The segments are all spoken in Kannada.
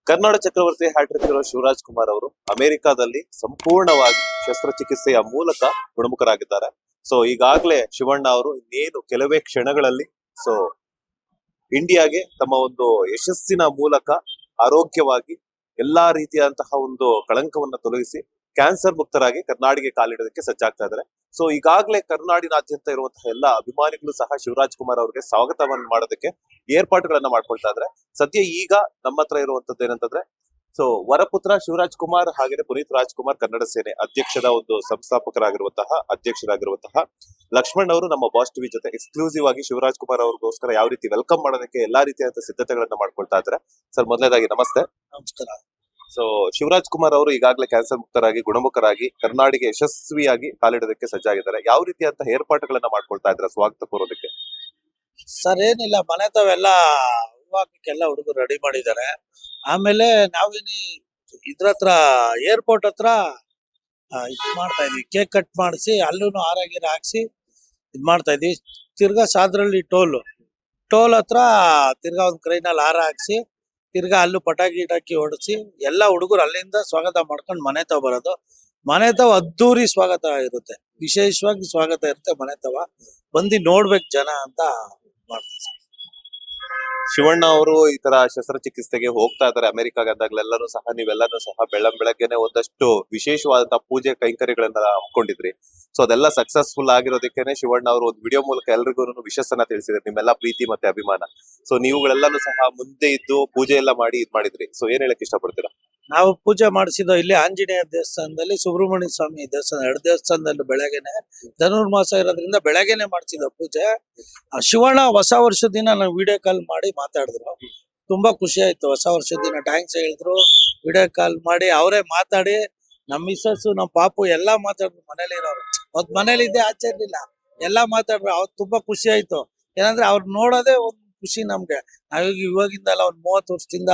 ಕರ್ನಾಟಕ ಚಕ್ರವರ್ತಿ ಹ್ಯಾಟ್ರಿಕ್ ಇರೋ ಶಿವರಾಜ್ ಕುಮಾರ್ ಅವರು ಅಮೆರಿಕಾದಲ್ಲಿ ಸಂಪೂರ್ಣವಾಗಿ ಶಸ್ತ್ರಚಿಕಿತ್ಸೆಯ ಮೂಲಕ ಗುಣಮುಖರಾಗಿದ್ದಾರೆ. ಸೊ ಈಗಾಗಲೇ ಶಿವಣ್ಣ ಅವರು ಇನ್ನೇನು ಕೆಲವೇ ಕ್ಷಣಗಳಲ್ಲಿ ಸೊ ಇಂಡಿಯಾಗೆ ತಮ್ಮ ಒಂದು ಯಶಸ್ಸಿನ ಮೂಲಕ ಆರೋಗ್ಯವಾಗಿ ಎಲ್ಲಾ ರೀತಿಯಾದಂತಹ ಒಂದು ಕಳಂಕವನ್ನ ತೊಲಗಿಸಿ ಕ್ಯಾನ್ಸರ್ ಮುಕ್ತರಾಗಿ ಕರ್ನಾಡಿಗೆ ಕಾಲಿಡೋದಕ್ಕೆ ಸಜ್ಜಾಗ್ತಾ ಇದ್ದಾರೆ. ಸೊ ಈಗಾಗಲೇ ಕರ್ನಾಡಿನಾದ್ಯಂತ ಇರುವಂತಹ ಎಲ್ಲಾ ಅಭಿಮಾನಿಗಳು ಸಹ ಶಿವರಾಜ್ ಕುಮಾರ್ ಅವರಿಗೆ ಸ್ವಾಗತವನ್ನು ಮಾಡೋದಕ್ಕೆ ಏರ್ಪಾಟುಗಳನ್ನ ಮಾಡ್ಕೊಳ್ತಾ ಇದ್ದಾರೆ. ಸದ್ಯ ಈಗ ನಮ್ಮ ಹತ್ರ ಇರುವಂತದ್ದು ಏನಂತಂದ್ರೆ ಸೊ ವರಪುತ್ರ ಶಿವರಾಜ್ ಕುಮಾರ್ ಹಾಗೆ ಪುನೀತ್ ರಾಜ್ಕುಮಾರ್ ಕನ್ನಡ ಸೇನೆ ಅಧ್ಯಕ್ಷದ ಒಂದು ಅಧ್ಯಕ್ಷರಾಗಿರುವಂತಹ ಲಕ್ಷ್ಮಣ್ ಅವರು ನಮ್ಮ ಬಾಸ್ ಟಿವಿ ಜೊತೆ ಎಕ್ಸ್ಕ್ಲೂಸಿವ್ ಆಗಿ ಶಿವರಾಜ್ ಕುಮಾರ್ ಅವ್ರಿಗೋಸ್ಕರ ಯಾವ ರೀತಿ ವೆಲ್ಕಮ್ ಮಾಡೋದಕ್ಕೆ ಎಲ್ಲಾ ರೀತಿಯಾದ ಸಿದ್ಧತೆಗಳನ್ನ ಮಾಡ್ಕೊಳ್ತಾ ಇದ್ದಾರೆ. ಸರ್ ಮೊದಲನೇದಾಗಿ ನಮಸ್ತೆ. ನಮಸ್ಕಾರ. ಸೊ ಶಿವರಾಜ್ ಕುಮಾರ್ ಅವರು ಈಗಾಗಲೇ ಕ್ಯಾನ್ಸರ್ ಮುಕ್ತರಾಗಿ ಗುಣಮುಖರಾಗಿ ಕರ್ನಾಡಿಗೆ ಯಶಸ್ವಿಯಾಗಿ ಕಾಲಿಡೋದಕ್ಕೆ ಸಜ್ಜಾಗಿದ್ದಾರೆ. ಯಾವ ರೀತಿಯಂತಹ ಏರ್ಪಾಟುಗಳನ್ನ ಮಾಡ್ಕೊಳ್ತಾ ಇದ್ದಾರೆ ಸ್ವಾಗತ ಕೋರೋದಕ್ಕೆ? ಸರ್ ಏನಿಲ್ಲ, ಮನೆ ತಾವೆಲ್ಲ ಹೂವಾಕಕ್ಕೆಲ್ಲ ಹುಡುಗರು ರೆಡಿ ಮಾಡಿದ್ದಾರೆ. ಆಮೇಲೆ ನಾವೇನಿ ಇದ್ರ ಹತ್ರ ಏರ್ಪೋರ್ಟ್ ಹತ್ರ ಇದ್ ಮಾಡ್ತಾ ಇದೀವಿ, ಕೇಕ್ ಕಟ್ ಮಾಡಿಸಿ ಅಲ್ಲೂ ಹಾರ ಹಾಕ್ಸಿ ಇದ್ ಮಾಡ್ತಾ ಇದೀವಿ. ತಿರ್ಗಾ ಸಾದ್ರಳ್ಳಿ ಟೋಲ್ ಹತ್ರ ತಿರ್ಗಾ ಒಂದ್ ಕ್ರೈನಲ್ಲಿ ಹಾರ ಹಾಕ್ಸಿ ತಿರ್ಗಾ ಅಲ್ಲೂ ಪಟಾಕಿ ಗಿಟಾಕಿ ಹೊಡಿಸಿ ಎಲ್ಲ ಹುಡುಗರು ಅಲ್ಲಿಂದ ಸ್ವಾಗತ ಮಾಡ್ಕೊಂಡು ಮನೆ ತಾವ್ ಬರೋದು. ಮನೆ ತಾವ್ ಅದ್ದೂರಿ ಸ್ವಾಗತ ಇರುತ್ತೆ, ವಿಶೇಷವಾಗಿ ಸ್ವಾಗತ ಇರುತ್ತೆ. ಮನೆ ತಾವ ಬಂದು ನೋಡ್ಬೇಕು ಜನ ಅಂತ ಮಾಡ್ತೀವಿ. ಶಿವಣ್ಣ ಅವರು ಈ ತರ ಶಸ್ತ್ರಚಿಕಿತ್ಸೆಗೆ ಹೋಗ್ತಾ ಇದ್ದಾರೆ ಅಮೆರಿಕಾಗೆ ಅಂದಾಗ್ಲೆಲ್ಲರೂ ಸಹ ನೀವೆಲ್ಲರೂ ಸಹ ಬೆಳಗ್ಗೆನೆ ಒಂದಷ್ಟು ವಿಶೇಷವಾದಂತಹ ಪೂಜೆ ಕೈಂಕರ್ಯಗಳನ್ನ ಹಮ್ಮಿಕೊಂಡಿದ್ರಿ. ಸೊ ಅದೆಲ್ಲ ಸಕ್ಸಸ್ಫುಲ್ ಆಗಿರೋದಕ್ಕೇನೆ ಶಿವಣ್ಣ ಅವರು ಒಂದು ವಿಡಿಯೋ ಮೂಲಕ ಎಲ್ರಿಗೂ ವಿಶಸ್ಸನ್ನ ತಿಳಿಸಿದ್ರು, ನಿಮ್ಮೆಲ್ಲ ಪ್ರೀತಿ ಮತ್ತೆ ಅಭಿಮಾನ. ಸೊ ನೀವುಗಳೆಲ್ಲಾನು ಸಹ ಮುಂದೆ ಇದ್ದು ಪೂಜೆ ಎಲ್ಲ ಮಾಡಿ ಇದ್ ಮಾಡಿದ್ರಿ. ಸೊ ಏನ್ ಹೇಳಕ್ ಇಷ್ಟಪಡ್ತೀರಾ? ನಾವು ಪೂಜೆ ಮಾಡಿಸಿದ್ದು ಇಲ್ಲಿ ಆಂಜನೇಯ ದೇವಸ್ಥಾನದಲ್ಲಿ, ಸುಬ್ರಹ್ಮಣ್ಯ ಸ್ವಾಮಿ ದೇವಸ್ಥಾನ, 2 ದೇವಸ್ಥಾನದಲ್ಲಿ ಬೆಳಗ್ಗೆನೆ ಧನುರ್ಮಾಸ ಇರೋದ್ರಿಂದ ಬೆಳಗ್ಗೆನೆ ಮಾಡಿಸಿದ ಪೂಜೆ. ಶಿವಣ್ಣ ಹೊಸ ವರ್ಷದ ದಿನ ನಾವು ವಿಡಿಯೋ ಕಾಲ್ ಮಾಡಿ ಮಾತಾಡಿದ್ರು, ತುಂಬಾ ಖುಷಿ ಆಯ್ತು. ಹೊಸ ವರ್ಷದ ದಿನ ಥ್ಯಾಂಕ್ಸ್ ಹೇಳಿದ್ರು, ವಿಡಿಯೋ ಕಾಲ್ ಮಾಡಿ ಅವರೇ ಮಾತಾಡಿ ನಮ್ಮ ಮಿಸ್ಸಸ್ ನಮ್ಮ ಪಾಪು ಎಲ್ಲಾ ಮಾತಾಡಿದ್ರು. ಮನೇಲಿ ಇರೋರು ಅವತ್ ಮನೇಲಿ ಇದ್ದೆ, ಆಚೆ ಇರ್ಲಿಲ್ಲ, ಎಲ್ಲಾ ಮಾತಾಡ್ರು. ಅವತ್ ತುಂಬಾ ಖುಷಿ ಆಯ್ತು. ಏನಂದ್ರೆ ಅವ್ರು ನೋಡೋದೇ ಒಂದ್ ಖುಷಿ ನಮ್ಗೆ. ನಾವೀಗ ಇವಾಗಿಂದಲ್ಲ, ಒಂದ್ 30 ವರ್ಷದಿಂದ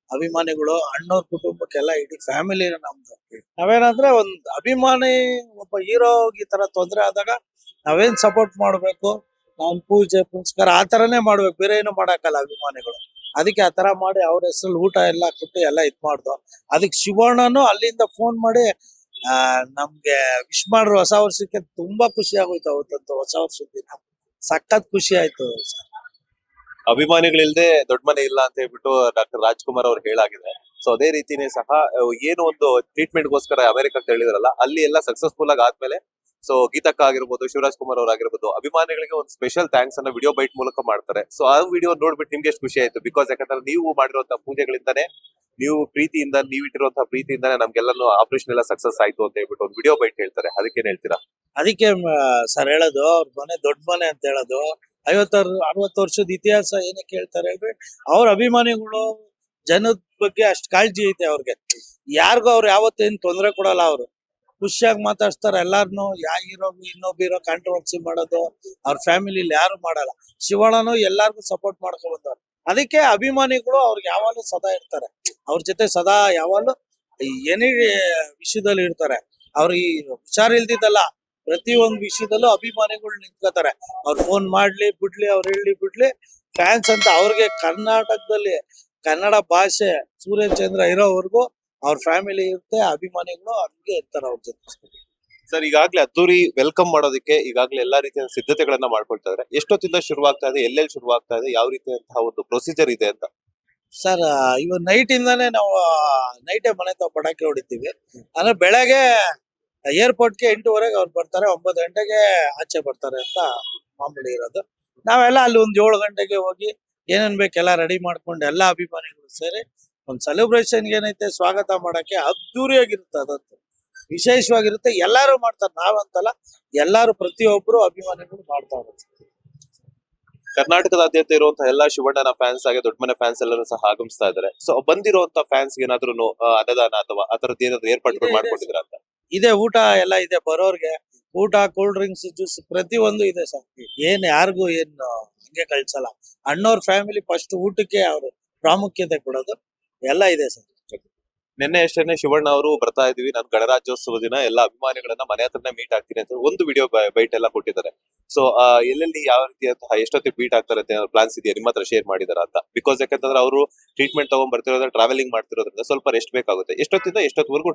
ಅಭಿಮಾನಿಗಳು, ಅಣ್ಣವ್ರ ಕುಟುಂಬಕ್ಕೆಲ್ಲ ಇಡೀ ಫ್ಯಾಮಿಲಿ ನಮ್ದು. ನಾವೇನಂದ್ರೆ ಒಂದ್ ಅಭಿಮಾನಿ, ಒಬ್ಬ ಹೀರೋ ಈ ತರ ತೊಂದ್ರೆ ಆದಾಗ ನಾವೇನ್ ಸಪೋರ್ಟ್ ಮಾಡ್ಬೇಕು, ನಾವ್ ಪೂಜೆ ಪುನಸ್ಕಾರ ಆ ತರನೇ ಮಾಡ್ಬೇಕು, ಬೇರೆ ಏನು ಮಾಡಕ್ಕಲ್ಲ ಅಭಿಮಾನಿಗಳು. ಅದಕ್ಕೆ ಆ ತರ ಮಾಡಿ ಅವ್ರ ಹೆಸರಲ್ಲಿ ಊಟ ಎಲ್ಲ ಕೊಟ್ಟು ಎಲ್ಲ ಇದ್ ಮಾಡ್ದು. ಅದಕ್ಕೆ ಶಿವಣ್ಣನು ಅಲ್ಲಿಂದ ಫೋನ್ ಮಾಡಿ ನಮ್ಗೆ ವಿಶ್ ಮಾಡ್ರು ಹೊಸ ವರ್ಷಕ್ಕೆ. ತುಂಬಾ ಖುಷಿ ಆಗೋಯ್ತು ಅವತ್ತಂತೂ. ಹೊಸ ವರ್ಷದ ದಿನ ಸಖತ್ ಖುಷಿ ಆಯ್ತು. ಅಭಿಮಾನಿಗಳಿಲ್ದೆ ದೊಡ್ಡ ಮನೆ ಇಲ್ಲ ಅಂತ ಹೇಳ್ಬಿಟ್ಟು ಡಾಕ್ಟರ್ ರಾಜ್ಕುಮಾರ್ ಅವ್ರು ಹೇಳಾಗಿದೆ. ಸೊ ಅದೇ ರೀತಿನೇ ಸಹ ಏನು ಒಂದು ಟ್ರೀಟ್ಮೆಂಟ್ ಗೋಸ್ಕರ ಅಮೆರಿಕಕ್ಕೆ ಹೇಳಿದ್ರಲ್ಲ, ಅಲ್ಲಿ ಎಲ್ಲ ಸಕ್ಸಸ್ಫುಲ್ ಆಗಿ ಆದ್ಮೇಲೆ ಸೊ ಗೀತಕ್ಕ ಆಗಿರ್ಬೋದು, ಶಿವರಾಜ್ ಕುಮಾರ್ ಅವ್ರ ಆಗಿರ್ಬೋದು, ಅಭಿಮಾನಿಗಳಿಗೆ ಒಂದು ಸ್ಪೆಷಲ್ ಥ್ಯಾಂಕ್ಸ್ ಅನ್ನ ವಿಡಿಯೋ ಬೈಟ್ ಮೂಲಕ ಮಾಡ್ತಾರೆ. ಸೊ ಆ ವಿಡಿಯೋ ನೋಡ್ಬಿಟ್ಟು ನಿಮ್ಗೆ ಎಷ್ಟು ಖುಷಿ ಆಯ್ತು? ಬಿಕಾಸ್ ಯಾಕಂದ್ರೆ ನೀವು ಮಾಡಿರುವಂತಹ ಪೂಜೆಗಳಿಂದಾನೆ, ನೀವು ಇಟ್ಟಿರುವಂತಹ ಪ್ರೀತಿಯಿಂದಾನೆ ನಮ್ಗೆಲ್ಲೂ ಆಪರೇಷನ್ ಎಲ್ಲ ಸಕ್ಸಸ್ ಆಯ್ತು ಅಂತ ಹೇಳ್ಬಿಟ್ಟು ಒಂದು ವಿಡಿಯೋ ಬೈಟ್ ಹೇಳ್ತಾರೆ. ಅದಕ್ಕೇನ್ ಹೇಳ್ತೀರಾ? ಅದಕ್ಕೆ ಸರ್ ಹೇಳೋದು, ಅವ್ರ ಮನೆ ದೊಡ್ಡ ಮನೆ ಅಂತ ಹೇಳೋದು. 50-60 ವರ್ಷದ ಇತಿಹಾಸ ಏನಕ್ಕೆ ಹೇಳ್ತಾರೆ ಹೇಳ್ರಿ, ಅವ್ರ ಅಭಿಮಾನಿಗಳು ಜನದ ಬಗ್ಗೆ ಅಷ್ಟ್ ಕಾಳಜಿ ಐತೆ ಅವ್ರಿಗೆ. ಯಾರಿಗೂ ಅವ್ರು ಯಾವತ್ತೇನ್ ತೊಂದ್ರೆ ಕೊಡಲ್ಲ. ಅವ್ರು ಖುಷಿಯಾಗಿ ಮಾತಾಡ್ಸ್ತಾರೆ ಎಲ್ಲಾರ್ನು. ಇನ್ನೊಬ್ಬ ಕಾಂಟ್ರವರ್ಸಿ ಮಾಡೋದು ಅವ್ರ ಫ್ಯಾಮಿಲಿಲಿ ಯಾರು ಮಾಡಲ್ಲ. ಶಿವಣ್ಣನು ಎಲ್ಲಾರ್ಗು ಸಪೋರ್ಟ್ ಮಾಡ್ಕೊಂಡ್ ಬಂದವ್ರು. ಅದಕ್ಕೆ ಅಭಿಮಾನಿಗಳು ಅವ್ರಿಗೆ ಯಾವಾಗ್ಲೂ ಸದಾ ಇರ್ತಾರೆ, ಅವ್ರ ಜೊತೆ ಸದಾ ಯಾವಾಗ್ಲೂ ಏನೇ ವಿಷಯದಲ್ಲಿ ಇರ್ತಾರೆ. ಅವ್ರಿಗೆ ಹುಷಾರಿಲ್ದಿದ್ದಲ್ಲ, ಪ್ರತಿ ಒಂದ್ ವಿಷಯದಲ್ಲೂ ಅಭಿಮಾನಿಗಳು ನಿಂತ್ಕೋತಾರೆ. ಅವ್ರು ಫೋನ್ ಮಾಡ್ಲಿ ಬಿಡ್ಲಿ, ಅವ್ರು ಹೇಳಿ ಬಿಡ್ಲಿ, ಫ್ಯಾನ್ಸ್ ಅಂತ ಅವ್ರಿಗೆ ಕರ್ನಾಟಕದಲ್ಲಿ ಕನ್ನಡ ಭಾಷೆ ಸೂರ್ಯಚಂದ್ರ ಇರೋವರೆಗೂ ಅವ್ರ ಫ್ಯಾಮಿಲಿ ಇರುತ್ತೆ, ಅಭಿಮಾನಿಗಳು ಹಂಗೆ ಇರ್ತಾರೆ ಅವ್ರ ಜೊತೆ. ಸರ್ ಈಗಾಗ್ಲೇ ಅದ್ದೂರಿ ವೆಲ್ಕಮ್ ಮಾಡೋದಕ್ಕೆ ಈಗಾಗಲೇ ಎಲ್ಲಾ ರೀತಿಯ ಸಿದ್ಧತೆಗಳನ್ನ ಮಾಡ್ಕೊಳ್ತಾ ಇದ್ದಾರೆ. ಎಷ್ಟೊತ್ತಿಂದ ಶುರುವಾಗ್ತಾ ಇದೆ, ಎಲ್ಲೆಲ್ಲಿ ಶುರುವಾಗ್ತಾ ಇದೆ, ಯಾವ ರೀತಿಯಂತಹ ಒಂದು ಪ್ರೊಸೀಜರ್ ಇದೆ ಅಂತ? ಸರ್ ಇವ ನೈಟ್ ಇಂದಾನೆ ನಾವು ನೈಟೇ ಮನೆ ತಾವ್ ಪಟಾಕಿ ಹೊಡಿತೀವಿ. ಅಂದ್ರೆ ಬೆಳಗ್ಗೆ ಏರ್ಪೋರ್ಟ್ಗೆ 8:30 ಅವ್ರು ಬರ್ತಾರೆ, 9 ಗಂಟೆಗೆ ಆಚೆ ಬರ್ತಾರೆ ಅಂತ ಮಾಮೂಲಿ ಇರೋದು. ನಾವೆಲ್ಲ ಅಲ್ಲಿ ಒಂದ್ 7 ಗಂಟೆಗೆ ಹೋಗಿ ಏನೇನ್ ಬೇಕೆಲ್ಲ ರೆಡಿ ಮಾಡ್ಕೊಂಡು ಎಲ್ಲಾ ಅಭಿಮಾನಿಗಳು ಸೇರಿ ಒಂದ್ ಸೆಲೆಬ್ರೇಷನ್ ಏನೈತೆ ಸ್ವಾಗತ ಮಾಡಕ್ಕೆ ಅದ್ದೂರಿಯಾಗಿರುತ್ತೆ. ಅದಂತೂ ವಿಶೇಷವಾಗಿರುತ್ತೆ. ಎಲ್ಲಾರು ಮಾಡ್ತಾರೆ, ನಾವಂತಲ್ಲ, ಎಲ್ಲಾರು ಪ್ರತಿಯೊಬ್ರು ಅಭಿಮಾನಿಗಳು ಮಾಡ್ತಾ ಇರುತ್ತೆ. ಕರ್ನಾಟಕದಾದ್ಯಂತ ಇರುವಂತಹ ಎಲ್ಲಾ ಶಿವಣ್ಣನ ಫ್ಯಾನ್ಸ್ ಹಾಗೆ ದೊಡ್ಡ ಮನೆ ಫ್ಯಾನ್ಸ್ ಎಲ್ಲರೂ ಸಹ ಆಗಮಿಸ್ತಾ ಇದ್ದಾರೆ. ಸೊ ಬಂದಿರುವಂತಹ ಫ್ಯಾನ್ಸ್ ಏನಾದ್ರು ಅನ್ನದಾನ ಅಥವಾ ಅದರದ್ದು ಏನಾದ್ರು ಏರ್ಪಾಡುಗಳು ಮಾಡ್ಕೊಂಡಿದ್ರ ಅಂತ? ಇದೆ, ಊಟ ಎಲ್ಲ ಇದೆ. ಬರೋರ್ಗೆ ಊಟ, ಕೂಲ್ ಡ್ರಿಂಕ್ಸ್, ಜ್ಯೂಸ್ ಪ್ರತಿ ಒಂದು ಇದೆ ಸರ್. ಯಾರಿಗೂ ಹಂಗೆ ಕಳ್ಸಲ್ಲ. ಅಣ್ಣವ್ರ ಫ್ಯಾಮಿಲಿ ಫಸ್ಟ್ ಊಟಕ್ಕೆ ಅವ್ರು ಪ್ರಾಮುಖ್ಯತೆ ಕೊಡೋದು ಎಲ್ಲ ಇದೆ ಸರ್. ನಿನ್ನೆ ಅಷ್ಟೇನೆ ಶಿವಣ್ಣ ಅವರು ಬರ್ತಾ ಇದೀವಿ, ನಾನು ಗಣರಾಜ್ಯೋತ್ಸವ ದಿನ ಎಲ್ಲ ಅಭಿಮಾನಿಗಳನ್ನ ಮನೆ ಹತ್ರನೇ ಮೀಟ್ ಆಗ್ತೀನಿ ಅಂತ ಒಂದು ವಿಡಿಯೋ ಬೈಟ್ ಎಲ್ಲ ಕೊಟ್ಟಿದ್ದಾರೆ. ಸೊ ಎಲ್ಲೆಲ್ಲಿ ಯಾವ ರೀತಿಯಂತಹ ಎಷ್ಟೊತ್ತಿಗೆ ಮೀಟ್ ಆಗ್ತಾರೆ ಅಂತ ಪ್ಲಾನ್ಸ್ ಇದೆಯಾ ನಿಮ್ಮ ಹತ್ರ ಶೇರ್ ಮಾಡಿದಾರ ಅಂತ? ಬಿಕಾಸ್ ಯಾಕಂತಂದ್ರೆ ಅವರು ಟ್ರೀಟ್ಮೆಂಟ್ ತಗೊಂಡ್ ಬರ್ತಿರೋದ್ರೆ ಟ್ರಾವೆಲಿಂಗ್ ಮಾಡ್ತಿರೋದ್ರಿಂದ ಸ್ವಲ್ಪ ರೆಸ್ಟ್ ಬೇಕಾಗುತ್ತೆ. ಎಷ್ಟೊತ್ತಿಂದ ಎಷ್ಟೊತ್ತವರೆಗೂ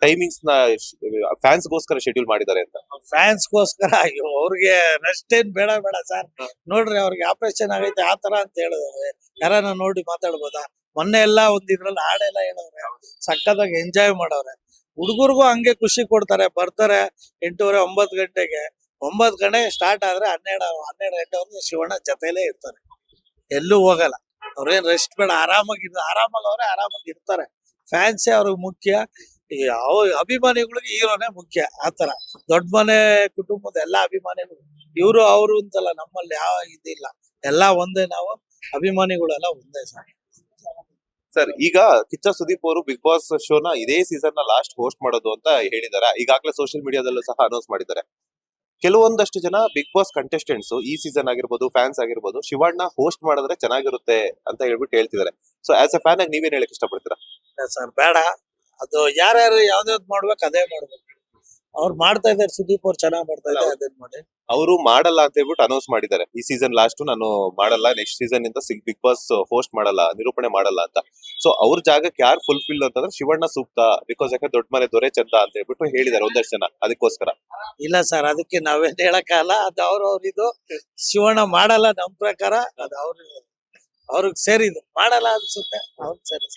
ಟೈಮಿಂಗ್ಸ್ ನ ಫ್ಯಾನ್ಸ್ಗೋಸ್ಕರ ಶೆಡ್ಯೂಲ್ ಮಾಡಿದ್ದಾರೆ ಅಂತ? ಫ್ಯಾನ್ಸ್ಗೋಸ್ಕರ ಅಯ್ಯೋ ಅವ್ರಿಗೆ ರೆಸ್ಟ್ ಏನ್ ಬೇಡ ಸರ್. ನೋಡ್ರಿ ಅವ್ರಿಗೆ ಆಪರೇಷನ್ ಆಗೈತೆ ಆ ತರ ಅಂತ ಹೇಳಿದ್ರೆ ಯಾರನ್ನ ನೋಡಿ ಮಾತಾಡ್ಬೋದಾ? ಮೊನ್ನೆ ಎಲ್ಲ ಒಂದ್ ಇದ್ರಲ್ಲಿ ಹಾಡೆಲ್ಲ ಹೇಳವ್ರೆ, ಸಕ್ಕತ್ತಾಗಿ ಎಂಜಾಯ್ ಮಾಡವ್ರೆ. ಹುಡುಗರ್ಗೂ ಹಂಗೆ ಖುಷಿ ಕೊಡ್ತಾರೆ, ಬರ್ತಾರೆ 8:30 9 ಗಂಟೆಗೆ. 9 ಗಂಟೆ ಸ್ಟಾರ್ಟ್ ಆದ್ರೆ 12 ಗಂಟೆವರೆಗೂ ಶಿವಣ್ಣ ಜೊತೆಲೇ ಇರ್ತಾರೆ, ಎಲ್ಲೂ ಹೋಗಲ್ಲ. ಅವ್ರೇನ್ ರೆಸ್ಟ್ ಬೇಡ, ಆರಾಮಾಗಿ ಅವ್ರೆ ಆರಾಮಾಗಿ ಇರ್ತಾರೆ. ಫ್ಯಾನ್ಸೇ ಅವ್ರಿಗೆ ಮುಖ್ಯ, ಅಭಿಮಾನಿಗಳಿಗೆ ಹೀರೋನೇ ಮುಖ್ಯ. ಆತರ ದೊಡ್ಡ ಮನೆ ಕುಟುಂಬದ ಎಲ್ಲಾ ಅಭಿಮಾನಿಗಳು ಇವ್ರು ಅವರು ಅಂತಲ್ಲ, ನಮ್ಮಲ್ಲಿ ಯಾವ ಇದಿಲ್ಲ, ಎಲ್ಲಾ ಒಂದೇ. ನಾವು ಅಭಿಮಾನಿಗಳೆಲ್ಲ ಒಂದೇ ಸರ್. ಸರ್, ಈಗ ಕಿಚ್ಚ ಸುದೀಪ್ ಅವರು ಬಿಗ್ ಬಾಸ್ ಶೋನ ಇದೇ ಸೀಸನ್ ನ ಲಾಸ್ಟ್ ಹೋಸ್ಟ್ ಮಾಡೋದು ಅಂತ ಹೇಳಿದ್ದಾರೆ. ಈಗಾಗಲೇ ಸೋಷಿಯಲ್ ಮೀಡಿಯಾದಲ್ಲೂ ಸಹ ಅನೌನ್ಸ್ ಮಾಡಿದ್ದಾರೆ. ಕೆಲವೊಂದಷ್ಟು ಜನ ಬಿಗ್ ಬಾಸ್ ಕಂಟೆಸ್ಟೆಂಟ್ಸ್ ಈ ಸೀಸನ್ ಆಗಿರ್ಬೋದು, ಫ್ಯಾನ್ಸ್ ಆಗಿರ್ಬೋದು, ಶಿವಣ್ಣ ಹೋಸ್ಟ್ ಮಾಡಿದ್ರೆ ಚೆನ್ನಾಗಿರುತ್ತೆ ಅಂತ ಹೇಳ್ಬಿಟ್ಟು ಹೇಳ್ತಿದ್ದಾರೆ. ಸೊ ಆಸ್ ಎ ಫ್ಯಾನ್ ಆಗಿ ನೀವೇನ್ ಹೇಳಕ್ ಇಷ್ಟಪಡ್ತೀರಾ? ಸರ್ ಬೇಡ, ಅದು ಯಾರ್ಯಾರು ಯಾವ್ದಾವ್ದು ಮಾಡ್ಬೇಕು ಅದೇ ಮಾಡ್ಬೇಕು. ಅವ್ರು ಮಾಡ್ತಾ ಇದಾರೆ, ಸುದೀಪ್ ಅವ್ರು ಚೆನ್ನಾಗ್ ಮಾಡ್ತಾ ಇದ್ದಾರೆ, ಅದೇನ್ ಮಾಡಿ. ಅವರು ಮಾಡಲ್ಲ ಅಂತ ಹೇಳ್ಬಿಟ್ಟು ಅನೌನ್ಸ್ ಮಾಡಿದ್ದಾರೆ. ಈ ಸೀಸನ್ ಲಾಸ್ಟ್ ನಾನು ಮಾಡಲ್ಲ, ನೆಕ್ಸ್ಟ್ ಸೀಸನ್ ಇಂದ ಬಿಗ್ ಬಾಸ್ ಹೋಸ್ಟ್ ಮಾಡಲ್ಲ, ನಿರೂಪಣೆ ಮಾಡಲ್ಲ ಅಂತ. ಸೊ ಅವ್ರ ಜಾಗಕ್ಕೆ ಯಾರು ಫುಲ್ಫಿಲ್ ಅಂತಂದ್ರೆ ಶಿವಣ್ಣ ಸೂಕ್ತ. ಬಿಕಾಸ್ ಯಾಕೆ ದೊಡ್ಡ ಮನೆ ದೊರೆ ಚಂದ ಅಂತ ಹೇಳ್ಬಿಟ್ಟು ಹೇಳಿದ್ದಾರೆ ಒಂದಷ್ಟು ಜನ, ಅದಕ್ಕೋಸ್ಕರ. ಇಲ್ಲ ಸರ್, ಅದಕ್ಕೆ ನಾವೇನ್ ಹೇಳಕ್ಕಾಗಲ್ಲ, ಅದು ಅವ್ರವ್ರಿದು. ಶಿವಣ್ಣ ಮಾಡಲ್ಲ ನಮ್ ಪ್ರಕಾರ, ಅದು ಅವ್ರಿಗೆ ಸೇರಿದು. ಮಾಡಲ್ಲ ಅನ್ಸುತ್ತೆ, ಅವ್ರಿಗೆ ಸೇರಿ.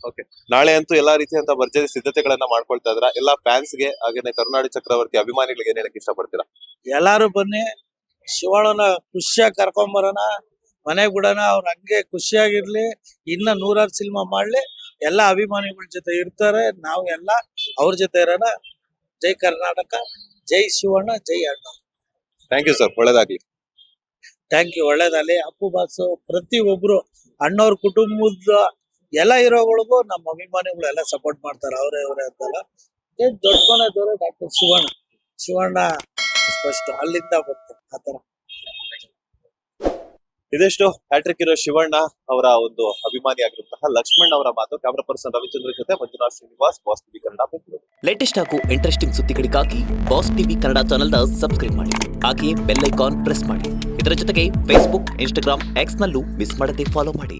ಓಕೆ, ನಾಳೆ ಅಂತೂ ಎಲ್ಲಾ ರೀತಿಯಂತ ಭರ್ಜರಿ ಸಿದ್ಧತೆಗಳನ್ನ ಮಾಡ್ಕೊಳ್ತಾ ಇದ್ರ ಎಲ್ಲಾ ಫ್ಯಾನ್ಸ್ಗೆ, ಹಾಗೇನೆ ಕರುನಾಡಿ ಚಕ್ರವರ್ತಿ ಅಭಿಮಾನಿಗಳಿಗೆ ಏನ್ ಹೇಳಕ್ ಇಷ್ಟಪಡ್ತೀರಾ? ಎಲ್ಲಾರು ಬನ್ನಿ, ಶಿವಣ್ಣನ ಖುಷಿಯಾಗಿ ಕರ್ಕೊಂಬರೋಣ, ಮನೆಗ್ ಬಿಡೋಣ. ಅವ್ರ ಹಂಗೆ ಖುಷಿಯಾಗಿರ್ಲಿ, ಇನ್ನ 100 ಸಿನಿಮಾ ಮಾಡ್ಲಿ. ಎಲ್ಲಾ ಅಭಿಮಾನಿಗಳ ಜೊತೆ ಇರ್ತಾರೆ, ನಾವು ಎಲ್ಲ ಅವ್ರ ಜೊತೆ ಇರೋಣ. ಜೈ ಕರ್ನಾಟಕ, ಜೈ ಶಿವಣ್ಣ, ಜೈ ಅಣ್ಣ. ಥ್ಯಾಂಕ್ ಯು ಸರ್, ಒಳ್ಳೇದಾಗ್ಲಿ. ಥ್ಯಾಂಕ್ ಯು, ಒಳ್ಳೇದಾಗ್ಲಿ. ಅಪ್ಪು ಬಾಸು ಪ್ರತಿ ಒಬ್ರು ಅಣ್ಣವ್ರ ಕುಟುಂಬದ ಎಲ್ಲ ಹೀರೋಗಳಿಗೂ ನಮ್ಮ ಅಭಿಮಾನಿಗಳು ಎಲ್ಲ ಸಪೋರ್ಟ್ ಮಾಡ್ತಾರೆ. ಅವರೇ ಅಂತಲ್ಲ, ದೊಡ್ಡ ಮನೆ ದೊರೆ ಡಾಕ್ಟರ್ ಶಿವಣ್ಣ ಫಸ್ಟ್ ಅಲ್ಲಿಂದ ಬಂತು ಆತರ. ಇದೆಷ್ಟು ಹ್ಯಾಟ್ರಿಕ್ ಇರೋ ಶಿವಣ್ಣ ಅವರ ಒಂದು ಅಭಿಮಾನಿ ಆಗಿರುವಂತಹ ಲಕ್ಷ್ಮಣ್ ಅವರ ಮಾತು. ಕ್ಯಾಮರಾ ಪರ್ಸನ್ ರವಿಚಂದ್ರ ಜೊತೆ Manjunath Srinivas, boss TV Kannada, Bengaluru. Latest ಹಾಗೂ ಇಂಟ್ರೆಸ್ಟಿಂಗ್ ಸುದ್ದಿಗಳಿಗಾಗಿ ಬಾಸ್ ಟಿವಿ ಕನ್ನಡ ಚಾನೆಲ್ನ ಸಬ್ಸ್ಕ್ರೈಬ್ ಮಾಡಿ. ಹಾಗೆಯೇ ಬೆಲ್ ಐಕಾನ್ ಪ್ರೆಸ್ ಮಾಡಿ. ಇದರ ಜೊತೆಗೆ ಫೇಸ್ಬುಕ್, ಇನ್ಸ್ಟಾಗ್ರಾಮ್, ಎಕ್ಸ್ ನಲ್ಲೂ ಮಿಸ್ ಮಾಡದೆ ಫಾಲೋ ಮಾಡಿ.